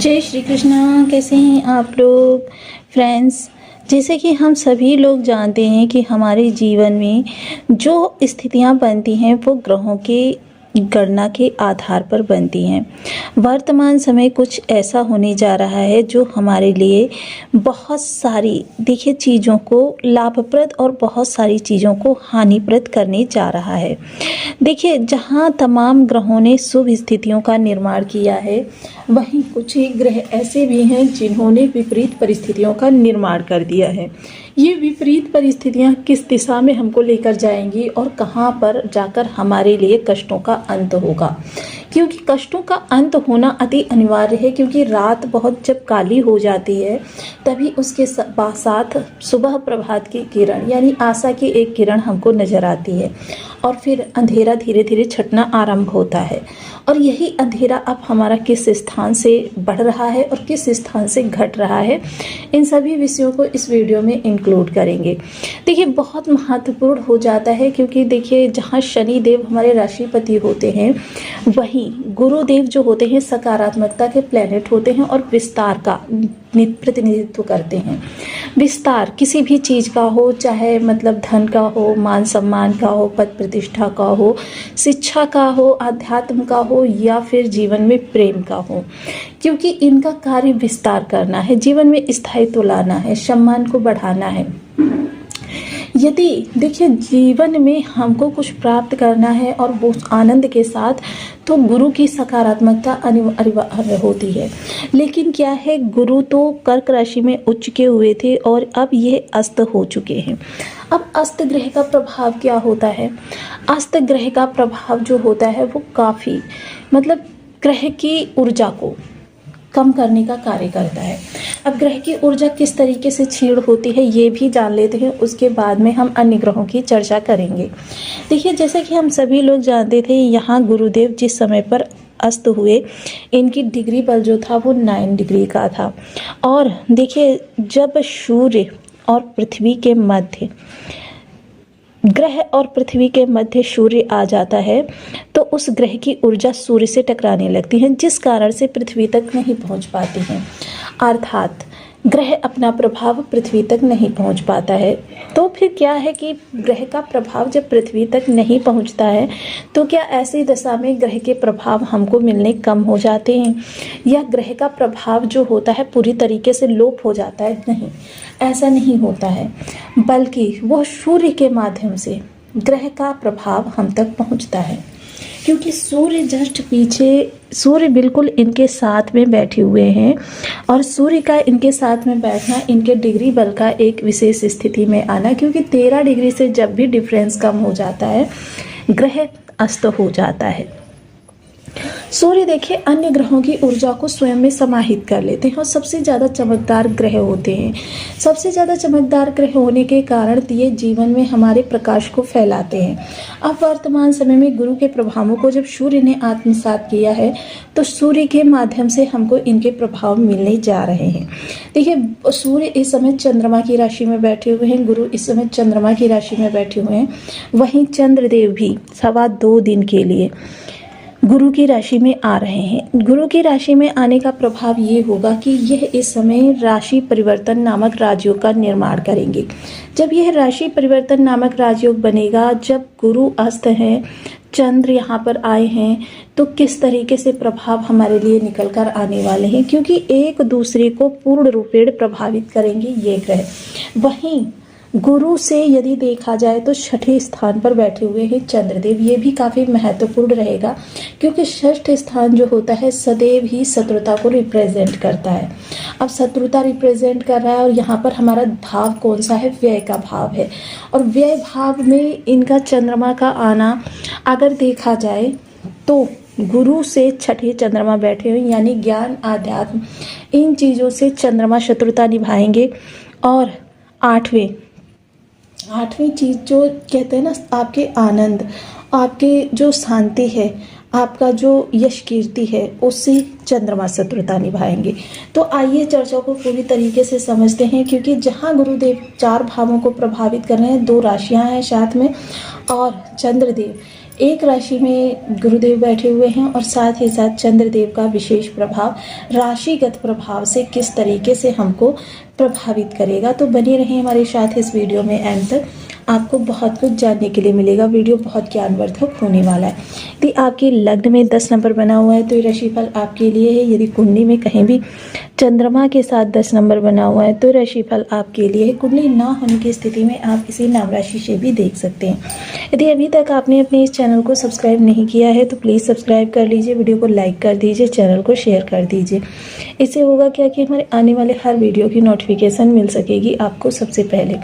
जय श्री कृष्णा। कैसे हैं आप लोग फ्रेंड्स। जैसे कि हम सभी लोग जानते हैं कि हमारे जीवन में जो स्थितियां बनती हैं वो ग्रहों के गणना के आधार पर बनती हैं। वर्तमान समय कुछ ऐसा होने जा रहा है जो हमारे लिए बहुत सारी देखिए चीज़ों को लाभप्रद और बहुत सारी चीज़ों को हानिप्रद करने जा रहा है। देखिए जहाँ तमाम ग्रहों ने शुभ स्थितियों का निर्माण किया है, वहीं कुछ ही ग्रह ऐसे भी हैं जिन्होंने विपरीत परिस्थितियों का निर्माण कर दिया है। ये विपरीत परिस्थितियाँ किस दिशा में हमको लेकर जाएंगी और कहाँ पर जाकर हमारे लिए कष्टों का अंत होगा, क्योंकि कष्टों का अंत होना अति अनिवार्य है। क्योंकि रात बहुत जब काली हो जाती है तभी उसके साथ सुबह प्रभात की किरण यानी आशा की एक किरण हमको नजर आती है और फिर अंधेरा धीरे धीरे छटना आरंभ होता है। और यही अंधेरा अब हमारा किस स्थान से बढ़ रहा है और किस स्थान से घट रहा है, इन सभी विषयों को इस वीडियो में इंक्लूड करेंगे। देखिए बहुत महत्वपूर्ण हो जाता है, क्योंकि देखिए जहाँ शनि देव हमारे राशिपति होते हैं, वहीं गुरुदेव जो होते हैं सकारात्मकता के प्लैनेट होते हैं और विस्तार का प्रतिनिधित्व करते हैं। विस्तार किसी भी चीज़ का हो, चाहे मतलब धन का हो, मान सम्मान का हो, पद प्रतिष्ठा का हो, शिक्षा का हो, आध्यात्म का हो या फिर जीवन में प्रेम का हो, क्योंकि इनका कार्य विस्तार करना है, जीवन में स्थायित्व लाना है, सम्मान को बढ़ाना है। यदि देखिए जीवन में हमको कुछ प्राप्त करना है और वो आनंद के साथ, तो गुरु की सकारात्मकता अनिवार्य होती है। लेकिन क्या है, गुरु तो कर्क राशि में उच्च के हुए थे और अब ये अस्त हो चुके हैं। अब अस्त ग्रह का प्रभाव क्या होता है? अस्त ग्रह का प्रभाव जो होता है वो काफ़ी मतलब ग्रह की ऊर्जा को कम करने का कार्य करता है। अब ग्रह की ऊर्जा किस तरीके से क्षीण होती है ये भी जान लेते हैं, उसके बाद में हम अन्य ग्रहों की चर्चा करेंगे। देखिए जैसे कि हम सभी लोग जानते थे, यहाँ गुरुदेव जिस समय पर अस्त हुए, इनकी डिग्री बल जो था वो 9 डिग्री का था। और देखिए जब सूर्य और पृथ्वी के मध्य ग्रह और पृथ्वी के मध्य सूर्य आ जाता है तो उस ग्रह की ऊर्जा सूर्य से टकराने लगती है, जिस कारण से पृथ्वी तक नहीं पहुंच पाती हैं। अर्थात ग्रह अपना प्रभाव पृथ्वी तक नहीं पहुंच पाता है। तो फिर क्या है कि ग्रह का प्रभाव जब पृथ्वी तक नहीं पहुंचता है तो क्या ऐसी दशा में ग्रह के प्रभाव हमको मिलने कम हो जाते हैं, या ग्रह का प्रभाव जो होता है पूरी तरीके से लोप हो जाता है? नहीं, ऐसा नहीं होता है, बल्कि वो सूर्य के माध्यम से ग्रह का प्रभाव हम तक पहुंचता है। क्योंकि सूर्य जस्ट पीछे, सूर्य बिल्कुल इनके साथ में बैठे हुए हैं और सूर्य का इनके साथ में बैठना, इनके डिग्री बल का एक विशेष स्थिति में आना, क्योंकि 13 डिग्री से जब भी डिफरेंस कम हो जाता है ग्रह अस्त हो जाता है। सूर्य देखिए अन्य ग्रहों की ऊर्जा को स्वयं में समाहित कर लेते हैं और सबसे ज़्यादा चमकदार ग्रह होते हैं। सबसे ज़्यादा चमकदार ग्रह होने के कारण ये जीवन में हमारे प्रकाश को फैलाते हैं। अब वर्तमान समय में गुरु के प्रभावों को जब सूर्य ने आत्मसात किया है तो सूर्य के माध्यम से हमको इनके प्रभाव मिलने जा रहे हैं। देखिए सूर्य इस समय चंद्रमा की राशि में बैठे हुए हैं, गुरु इस समय चंद्रमा की राशि में बैठे हुए हैं। वहीं चंद्रदेव भी 2.25 दिन के लिए गुरु की राशि में आ रहे हैं। गुरु की राशि में आने का प्रभाव ये होगा कि यह इस समय राशि परिवर्तन नामक राजयोग का निर्माण करेंगे। जब यह राशि परिवर्तन नामक राजयोग बनेगा, जब गुरु अस्त हैं, चंद्र यहाँ पर आए हैं, तो किस तरीके से प्रभाव हमारे लिए निकल कर आने वाले हैं, क्योंकि एक दूसरे को पूर्ण रूपेण प्रभावित करेंगे ये ग्रह। वहीं गुरु से यदि देखा जाए तो 6ठे स्थान पर बैठे हुए हैं चंद्रदेव। ये भी काफ़ी महत्वपूर्ण रहेगा, क्योंकि 6ठ स्थान जो होता है सदैव ही शत्रुता को रिप्रेजेंट करता है। अब शत्रुता रिप्रेजेंट कर रहा है और यहाँ पर हमारा भाव कौन सा है? व्यय का भाव है। और व्यय भाव में इनका चंद्रमा का आना अगर देखा जाए तो गुरु से 6ठे चंद्रमा बैठे हुए, यानी ज्ञान आध्यात्म इन चीज़ों से चंद्रमा शत्रुता निभाएंगे। और आठवीं चीज़ जो कहते हैं ना, आपके आनंद, आपके जो शांति है, आपका जो यश कीर्ति है, उससे चंद्रमा शत्रुता निभाएंगे। तो आइए चर्चा को पूरी तरीके से समझते हैं, क्योंकि जहाँ गुरुदेव 4 भावों को प्रभावित कर रहे हैं, 2 राशियाँ हैं साथ में, और चंद्रदेव एक राशि में गुरुदेव बैठे हुए हैं और साथ ही साथ चंद्रदेव का विशेष प्रभाव राशिगत प्रभाव से किस तरीके से हमको प्रभावित करेगा। तो बने रहें हमारे साथ इस वीडियो में एंड तक, आपको बहुत कुछ जानने के लिए मिलेगा। वीडियो बहुत ज्ञानवर्धक होने वाला है। यदि आपके लग्न में 10 नंबर बना हुआ है तो ये राशिफल आपके लिए है। यदि कुंडली में कहीं भी चंद्रमा के साथ 10 नंबर बना हुआ है तो राशिफल आपके लिए है। कुंडली ना होने की स्थिति में आप इसी नाम राशि से भी देख सकते हैं। यदि अभी तक आपने अपने इस चैनल को सब्सक्राइब नहीं किया है तो प्लीज़ सब्सक्राइब कर लीजिए, वीडियो को लाइक कर दीजिए, चैनल को शेयर कर दीजिए। इससे होगा क्या कि हमारे आने वाले हर वीडियो की नोटिफिकेशन मिल सकेगी आपको सबसे पहले।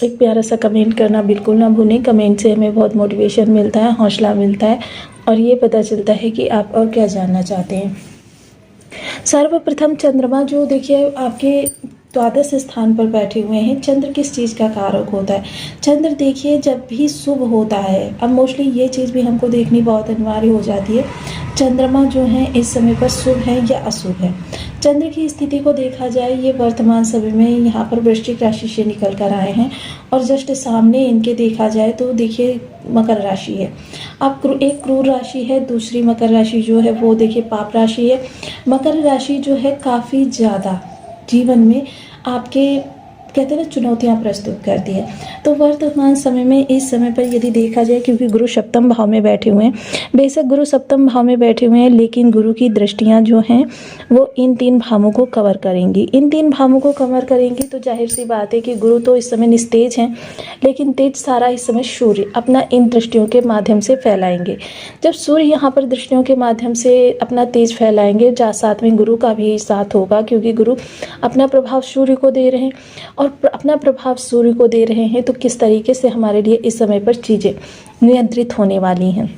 एक प्यारा सा कमेंट करना बिल्कुल ना भूलें। कमेंट से हमें बहुत मोटिवेशन मिलता है, हौसला मिलता है और ये पता चलता है कि आप और क्या जानना चाहते हैं। सर्वप्रथम चंद्रमा जो देखिए आपके द्वादश स्थान पर बैठे हुए हैं। चंद्र किस चीज़ का कारक होता है? चंद्र देखिए जब भी शुभ होता है, अब मोस्टली ये चीज़ भी हमको देखनी बहुत अनिवार्य हो जाती है, चंद्रमा जो है इस समय पर शुभ है या अशुभ है। चंद्र की स्थिति को देखा जाए, ये वर्तमान समय में यहाँ पर वृश्चिक राशि से निकल कर आए हैं और जस्ट सामने इनके देखा जाए तो देखिए मकर राशि है। अब एक क्रूर राशि है, दूसरी मकर राशि जो है वो देखिए पाप राशि है। मकर राशि जो है काफ़ी ज़्यादा जीवन में आपके कहते हैं ना चुनौतियाँ प्रस्तुत करती है। तो वर्तमान समय में इस समय पर यदि देखा जाए, क्योंकि गुरु सप्तम भाव में बैठे हुए हैं, बेशक गुरु सप्तम भाव में बैठे हुए हैं लेकिन गुरु की दृष्टियां जो हैं वो इन 3 भावों को कवर करेंगी। इन 3 भावों को कवर करेंगी तो जाहिर सी बात है कि गुरु तो इस समय निस्तेज हैं, लेकिन तेज सारा इस समय सूर्य अपना इन दृष्टियों के माध्यम से फैलाएंगे। जब सूर्य यहाँ पर दृष्टियों के माध्यम से अपना तेज फैलाएंगे, साथ में गुरु का भी साथ होगा, क्योंकि गुरु अपना प्रभाव सूर्य को दे रहे हैं और अपना प्रभाव सूर्य को दे रहे हैं। तो किस तरीके से हमारे लिए इस समय पर चीज़ें नियंत्रित होने वाली हैं।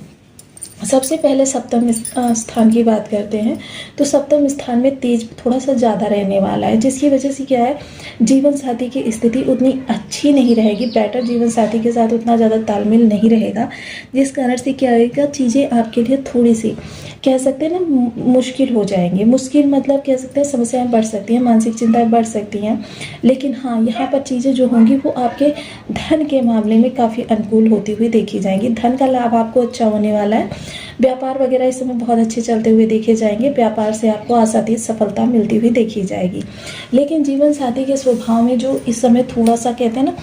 सबसे पहले सप्तम स्थान की बात करते हैं तो सप्तम स्थान में तेज थोड़ा सा ज़्यादा रहने वाला है, जिसकी वजह से क्या है, जीवन साथी की स्थिति उतनी अच्छी नहीं रहेगी। बेटर जीवन साथी के साथ उतना ज़्यादा तालमेल नहीं रहेगा, जिस कारण से क्या होगा, चीज़ें आपके लिए थोड़ी सी कह सकते हैं ना मुश्किल हो जाएंगी। मुश्किल मतलब कह सकते हैं समस्याएं बढ़ सकती हैं, मानसिक चिंताएं बढ़ सकती हैं। लेकिन हाँ, यहाँ पर चीज़ें जो होंगी वो आपके धन के मामले में काफ़ी अनुकूल होती हुई देखी जाएंगी। धन का लाभ आपको अच्छा होने वाला है। व्यापार वगैरह इस समय बहुत अच्छे चलते हुए देखे जाएंगे। व्यापार से आपको आसानी सफलता मिलती हुई देखी जाएगी। लेकिन जीवन साथी के स्वभाव में जो इस समय थोड़ा सा कहते हैं ना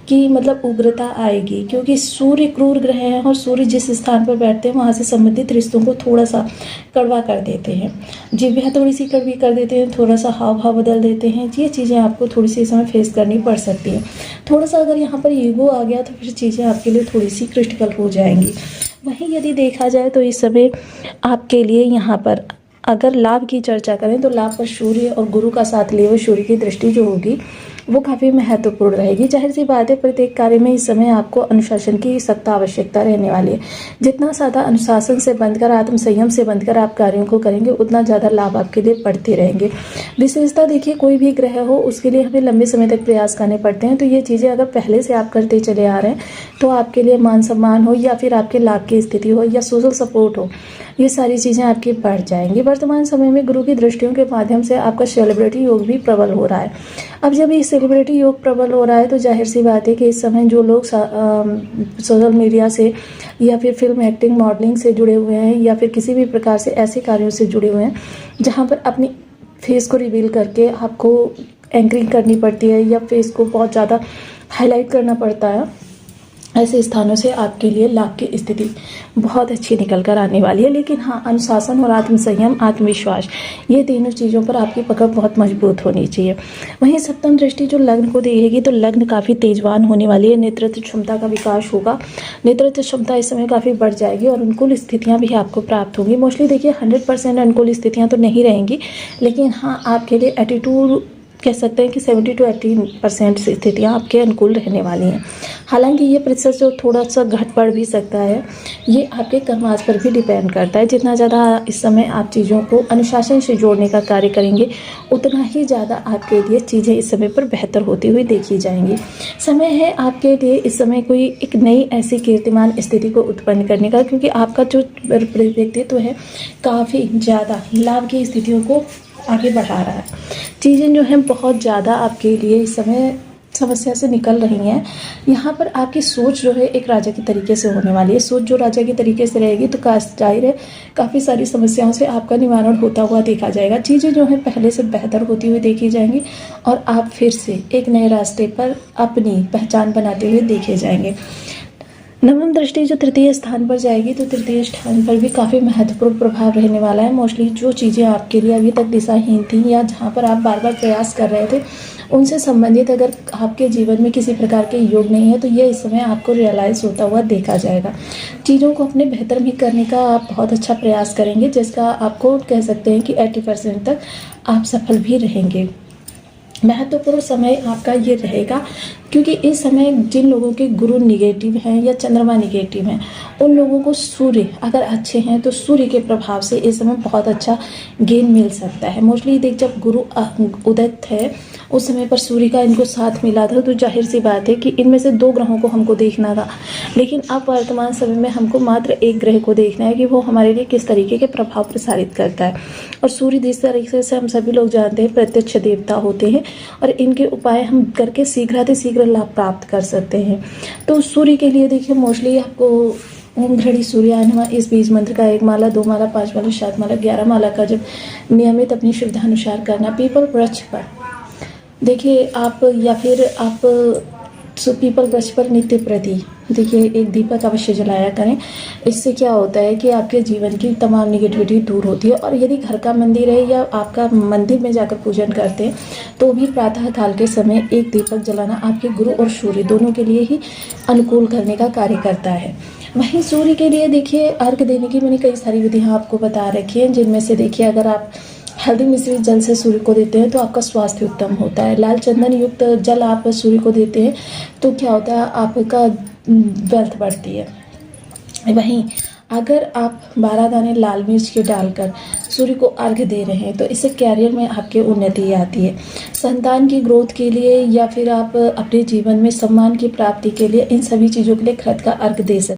कि मतलब उग्रता आएगी, क्योंकि सूर्य क्रूर ग्रह है और सूर्य जिस स्थान पर बैठते हैं वहाँ से संबंधित रिश्तों को थोड़ा सा कड़वा कर देते हैं, जिह्वा थोड़ी सी कड़वी कर देते हैं, थोड़ा सा हाव भाव बदल देते हैं। ये चीज़ें आपको थोड़ी सी इस समय फेस करनी पड़ सकती हैं। थोड़ा सा अगर यहाँ पर ईगो आ गया तो फिर चीज़ें आपके लिए थोड़ी सी क्रिटिकल हो जाएंगी। वहीं यदि देखा जाए तो इस समय आपके लिए यहाँ पर अगर लाभ की चर्चा करें तो लाभ पर सूर्य और गुरु का साथ लिए हुए सूर्य की दृष्टि जो होगी वो काफ़ी महत्वपूर्ण रहेगी। जाहिर सी बात है, प्रत्येक कार्य में इस समय आपको अनुशासन की सख्त आवश्यकता रहने वाली है। जितना ज़्यादा अनुशासन से बंधकर, आत्म संयम से बंधकर आप कार्यों को करेंगे उतना ज़्यादा लाभ आपके लिए बढ़ते रहेंगे। विशेषता देखिए, कोई भी ग्रह हो उसके लिए हमें लंबे समय तक प्रयास करने पड़ते हैं। तो ये चीज़ें अगर पहले से आप करते चले आ रहे हैं तो आपके लिए मान सम्मान हो या फिर आपके लाभ की स्थिति हो या सोशल सपोर्ट हो, ये सारी चीज़ें आपकी बढ़ जाएंगी। वर्तमान समय में गुरु की दृष्टियों के माध्यम से आपका सेलिब्रिटी योग भी प्रबल हो रहा है। अब जब ये सेलिब्रिटी योग प्रबल हो रहा है तो जाहिर सी बात है कि इस समय जो लोग सोशल मीडिया से या फिर फिल्म एक्टिंग मॉडलिंग से जुड़े हुए हैं या फिर किसी भी प्रकार से ऐसे कार्यों से जुड़े हुए हैं जहाँ पर अपनी फेस को रिवील करके आपको एंकरिंग करनी पड़ती है या फेस को बहुत ज़्यादा हाईलाइट करना पड़ता है, ऐसे स्थानों से आपके लिए लाभ की स्थिति बहुत अच्छी निकल कर आने वाली है। लेकिन हाँ, अनुशासन और आत्मसंयम, आत्मविश्वास, ये तीनों चीज़ों पर आपकी पकड़ बहुत मजबूत होनी चाहिए। वहीं सप्तम दृष्टि जो लग्न को देगी तो लग्न काफ़ी तेजवान होने वाली है। नेतृत्व क्षमता का विकास होगा, नेतृत्व क्षमता इस समय काफ़ी बढ़ जाएगी और अनुकूल स्थितियाँ भी आपको प्राप्त होंगी। मोस्टली देखिए 100% अनुकूल स्थितियाँ तो नहीं रहेंगी, लेकिन हाँ आपके लिए एटीट्यूड कह सकते हैं कि 70 to 80% स्थितियाँ आपके अनुकूल रहने वाली हैं। हालांकि ये प्रतिशत जो थोड़ा सा घट बढ़ भी सकता है, ये आपके कर्माश पर भी डिपेंड करता है। जितना ज़्यादा इस समय आप चीज़ों को अनुशासन से जोड़ने का कार्य करेंगे उतना ही ज़्यादा आपके लिए चीज़ें इस समय पर बेहतर होती हुई देखी जाएंगी। समय है आपके लिए इस समय कोई एक नई ऐसी कीर्तिमान स्थिति को उत्पन्न करने का, क्योंकि आपका जो व्यक्तित्व है काफ़ी ज़्यादा लाभ की स्थितियों को आगे बढ़ा रहा है। चीज़ें जो हैं बहुत ज़्यादा आपके लिए इस समय समस्या से निकल रही हैं, यहाँ पर आपकी सोच जो है एक राजा के तरीके से होने वाली है। सोच जो राजा के तरीके से रहेगी तो जाहिर है काफ़ी सारी समस्याओं से आपका निवारण होता हुआ देखा जाएगा। चीज़ें जो है पहले से बेहतर होती हुई देखी जाएंगी और आप फिर से एक नए रास्ते पर अपनी पहचान बनाते हुए देखे जाएंगे। नवम दृष्टि जो तृतीय स्थान पर जाएगी तो तृतीय स्थान पर भी काफ़ी महत्वपूर्ण प्रभाव रहने वाला है। मोस्टली जो चीज़ें आपके लिए अभी तक दिशाहीन थी या जहाँ पर आप बार बार प्रयास कर रहे थे उनसे संबंधित अगर आपके जीवन में किसी प्रकार के योग नहीं है तो ये इस समय आपको रियलाइज़ होता हुआ देखा जाएगा। चीज़ों को अपने बेहतर भी करने का आप बहुत अच्छा प्रयास करेंगे, जिसका आपको कह सकते हैं कि 80% तक आप सफल भी रहेंगे। महत्वपूर्ण समय आपका ये रहेगा क्योंकि इस समय जिन लोगों के गुरु निगेटिव हैं या चंद्रमा निगेटिव हैं उन लोगों को सूर्य अगर अच्छे हैं तो सूर्य के प्रभाव से इस समय बहुत अच्छा गेन मिल सकता है। मोस्टली देख जब गुरु उदित है उस समय पर सूर्य का इनको साथ मिला था तो जाहिर सी बात है कि इनमें से 2 ग्रहों को हमको देखना था, लेकिन अब वर्तमान समय में हमको मात्र एक ग्रह को देखना है कि वो हमारे लिए किस तरीके के प्रभाव प्रसारित करता है। और सूर्य जिस तरीके से हम सभी लोग जानते हैं प्रत्यक्ष देवता होते हैं और इनके उपाय हम करके शीघ्र लाभ प्राप्त कर सकते हैं। तो सूर्य के लिए देखिए मोस्टली आपको ओम घड़ी सूर्याय नमः इस बीज मंत्र का 1 माला 2 माला 5 माला 7 माला 11 माला का जब नियमित अपनी सुविधानुसार करना। पीपल वृक्ष पर देखिए आप या फिर आप पीपल वृक्ष पर नित्य प्रति देखिए एक दीपक अवश्य जलाया करें। इससे क्या होता है कि आपके जीवन की तमाम निगेटिविटी दूर होती है। और यदि घर का मंदिर है या आपका मंदिर में जाकर पूजन करते हैं तो भी प्रातः काल के समय एक दीपक जलाना आपके गुरु और सूर्य दोनों के लिए ही अनुकूल करने का कार्य करता है। वहीं सूर्य के लिए देखिए अर्घ देने की मैंने कई सारी विधियाँ आपको बता रखी हैं, जिनमें से देखिए अगर आप हल्दी मिश्रित जल से सूर्य को देते हैं तो आपका स्वास्थ्य उत्तम होता है। लाल चंदन युक्त जल आप सूर्य को देते हैं तो क्या होता है आपका वेल्थ बढ़ती है। वहीं अगर आप 12 दाने लाल मिर्च के डालकर सूर्य को अर्घ्य दे रहे हैं तो इससे कैरियर में आपके उन्नति आती है। संतान की ग्रोथ के लिए या फिर आप अपने जीवन में सम्मान की प्राप्ति के लिए इन सभी चीज़ों के लिए घृत का अर्घ्य दे सकते हैं।